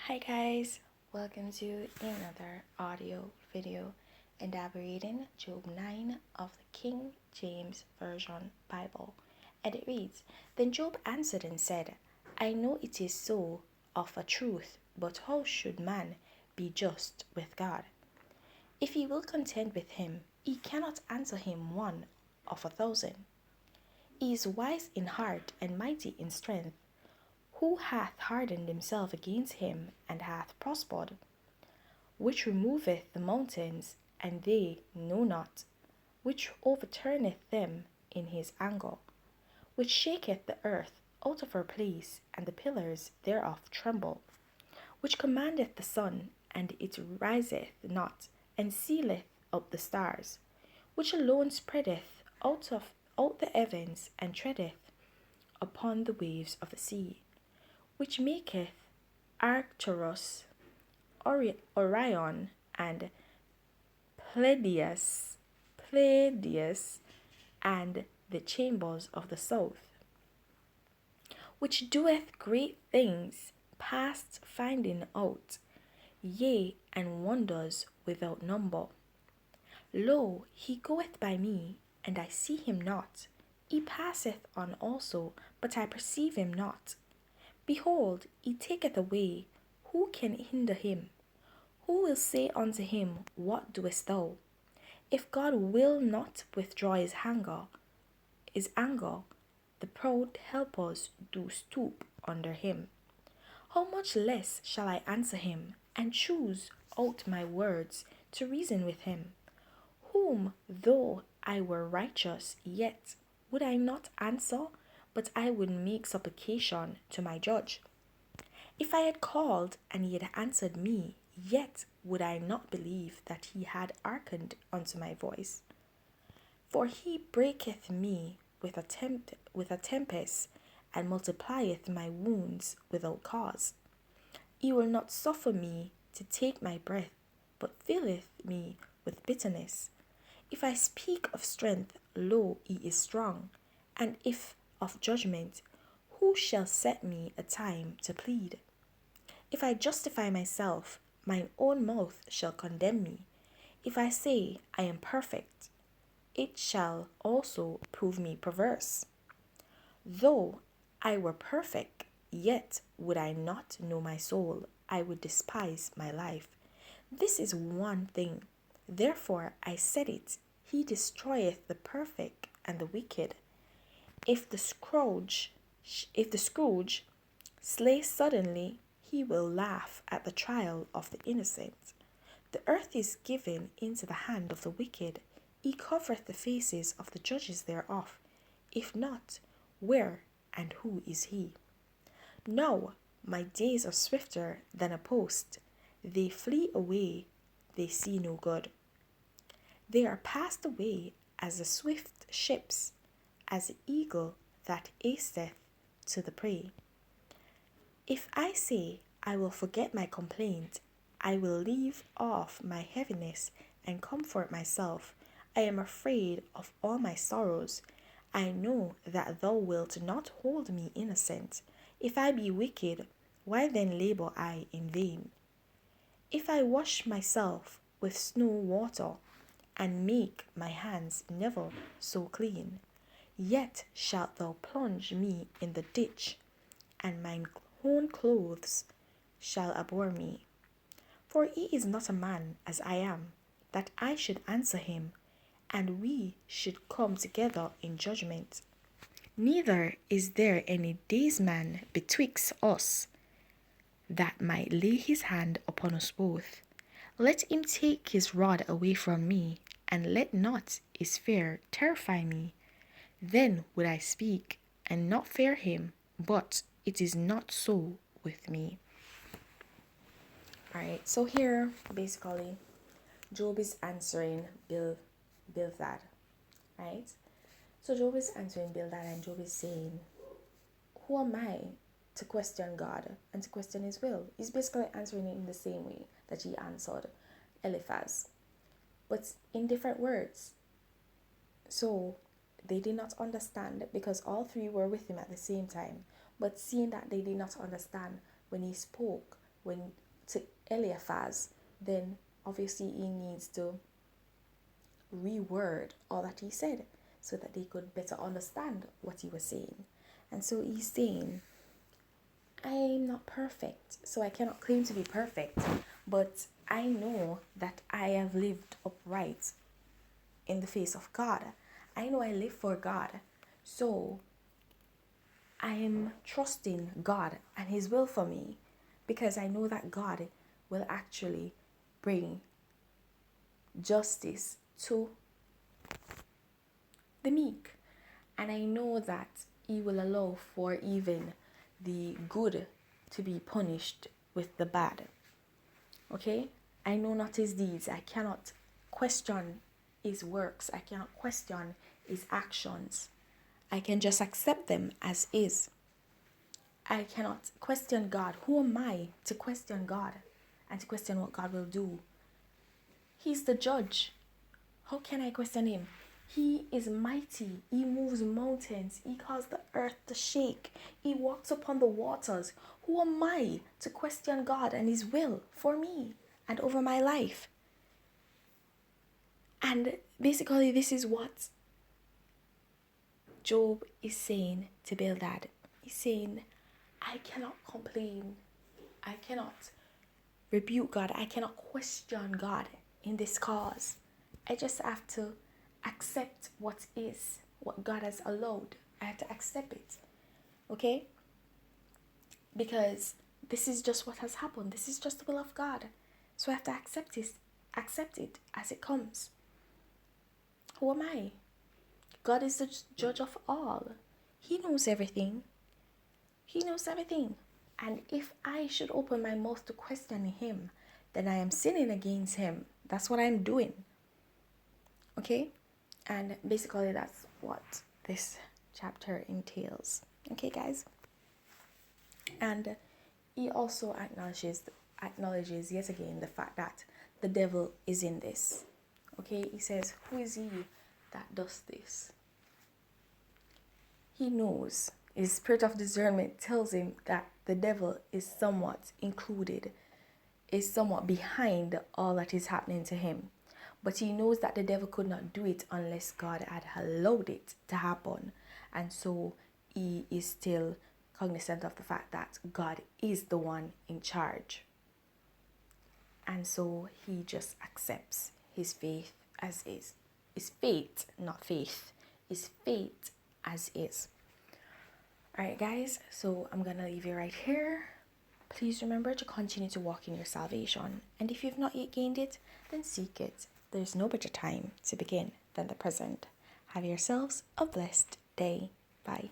Hi guys, welcome to another audio video and I'll be reading Job 9 of the King James Version Bible. And it reads, Then Job answered and said, I know it is so of a truth, but how should man be just with God? If he will contend with him, he cannot answer him one of 1,000. He is wise in heart and mighty in strength. Who hath hardened himself against him, and hath prospered? Which removeth the mountains, and they know not, which overturneth them in his anger, which shaketh the earth out of her place, and the pillars thereof tremble, which commandeth the sun, and it riseth not, and sealeth up the stars, which alone spreadeth out the heavens, and treadeth upon the waves of the sea, which maketh Arcturus, Orion, and Pleiades, and the chambers of the south, which doeth great things past finding out, yea, and wonders without number. Lo, he goeth by me, and I see him not. He passeth on also, but I perceive him not. Behold, he taketh away. Who can hinder him? Who will say unto him, What doest thou? If God will not withdraw his anger, the proud helpers do stoop under him. How much less shall I answer him, and choose out my words to reason with him? Whom, though I were righteous, yet would I not answer, but I would make supplication to my judge. If I had called, and he had answered me, yet would I not believe that he had hearkened unto my voice. For he breaketh me with a tempest, and multiplieth my wounds without cause. He will not suffer me to take my breath, but filleth me with bitterness. If I speak of strength, lo, he is strong, and if of judgment, who shall set me a time to plead? If I justify myself, mine own mouth shall condemn me. If I say, I am perfect, it shall also prove me perverse. Though I were perfect, yet would I not know my soul. I would despise my life. This is one thing. Therefore I said it, he destroyeth the perfect and the wicked. If the Scrooge slay suddenly, he will laugh at the trial of the innocent. The earth is given into the hand of the wicked. He covereth the faces of the judges thereof. If not, where and who is he? Now my days are swifter than a post. They flee away, they see no good. They are passed away as the swift ships, as the eagle that hasteth to the prey. If I say, I will forget my complaint, I will leave off my heaviness and comfort myself. I am afraid of all my sorrows. I know that thou wilt not hold me innocent. If I be wicked, why then labor I in vain? If I wash myself with snow water, and make my hands never so clean, yet shalt thou plunge me in the ditch, and mine own clothes shall abhor me. For he is not a man as I am, that I should answer him, and we should come together in judgment. Neither is there any daysman betwixt us that might lay his hand upon us both. Let him take his rod away from me, and let not his fear terrify me. Then would I speak, and not fear him, but it is not so with me. Alright, so here, basically, Job is answering Bildad, right? So Job is answering Bildad, and Job is saying, who am I to question God and to question his will? He's basically answering it in the same way that he answered Eliphaz, but in different words. So they did not understand, because all three were with him at the same time. But seeing that they did not understand when he spoke, when to Eliphaz, then obviously he needs to reword all that he said so that they could better understand what he was saying. And so he's saying, I'm not perfect, so I cannot claim to be perfect, but I know that I have lived upright in the face of God. I know I live for God. So I am trusting God and His will for me because I know that God will actually bring justice to the meek. And I know that He will allow for even the good to be punished with the bad. Okay? I know not His deeds. I cannot question His works. I cannot question His actions. I can just accept them as is. I cannot question God. Who am I to question God and to question what God will do? He's the judge. How can I question Him? He is mighty. He moves mountains. He caused the earth to shake. He walks upon the waters. Who am I to question God and His will for me and over my life? And basically, this is what Job is saying to Bildad. He's saying, I cannot complain. I cannot rebuke God. I cannot question God in this cause. I just have to accept what is, what God has allowed. I have to accept it. Okay? Because this is just what has happened. This is just the will of God. So I have to accept it as it comes. Who am I? God is the judge of all. He knows everything. He knows everything. And if I should open my mouth to question Him, then I am sinning against Him. That's what I'm doing. Okay? And basically that's what this chapter entails. Okay, guys? And he also acknowledges yet again the fact that the devil is in this. Okay? He says, who is he that does this? He knows. His spirit of discernment tells him that the devil is somewhat included, is somewhat behind all that is happening to him. But he knows that the devil could not do it unless God had allowed it to happen. And so he is still cognizant of the fact that God is the one in charge. And so he just accepts his faith as is. His fate, not faith. His fate as is. Alright, guys, so I'm gonna leave you right here. Please remember to continue to walk in your salvation. And if you've not yet gained it, then seek it. There's no better time to begin than the present. Have yourselves a blessed day. Bye.